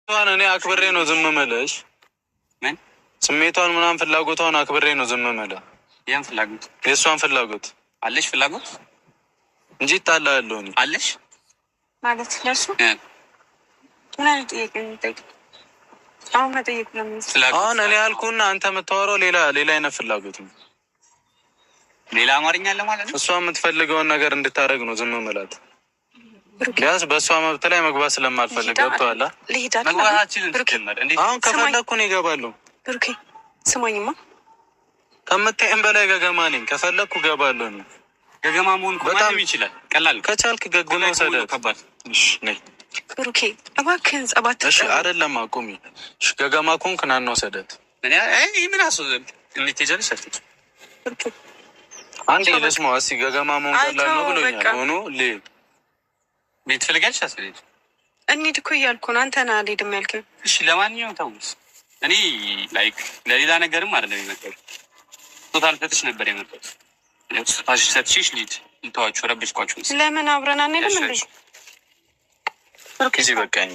እኔ አክብሬ ነው ዝም መለሽ። ምን ስሜቷን ምናምን ፍላጎቷን አክብሬ ነው ዝም መለ። ያን ፍላጎት የእሷን ፍላጎት አለሽ ፍላጎት እንጂ ታላለሁ አለሽ ማለት ለሱ ምን አይጠይቅ እንጠይቅ አሁን መጠየቅ ነው አሁን እኔ ያልኩና አንተ የምታወራው ሌላ አይነት ፍላጎት ነው። ሌላ አማርኛ አለ ማለት ነው። እሷ የምትፈልገውን ነገር እንድታደርግ ነው ዝም መላት። ቢያንስ በእሷ መብት ላይ መግባት ስለማልፈልግ ገብቶሃል። አሁን ከፈለግኩ ነው እገባለሁ። ብሩኬ ስማኝማ፣ ከምታይም በላይ ገገማ ነኝ። ከፈለግኩ እገባለሁ ነው። ገገማ መሆን በጣም ይችላል። ቀላል ከቻልክ ገገማ ሰደ ከባድ ብሩኬ እባክህን ጸባት። እሺ አይደለም አቁሚ። እሺ ገገማ ኮንክ ና ነው ሰደት ምን አስወዘብ እንዴት ይጀልሽ አትጭ ብሩኬ አንዴ ለስማው እስኪ ገገማ መሆን ቀላል ነው ብሎኛል። ሆኖ ቤት ፈልጋልሽ አስፈልግ እንሂድ እኮ እያልኩ ነው። አንተ ና አልሄድም ያልከኝ። እሺ ለማንኛውም ተውስ። እኔ ላይክ ለሌላ ነገርም አይደለም የመጣሁት። ቶታል ፈትሽ ነበር የመጣሁት። ታሽ ሰጥሽሽ ልሂድ እንተዋችሁ ረብሽኳችሁ። ለምን አብረን አንሄድም እንዴ? ኦኬ በቃኝ።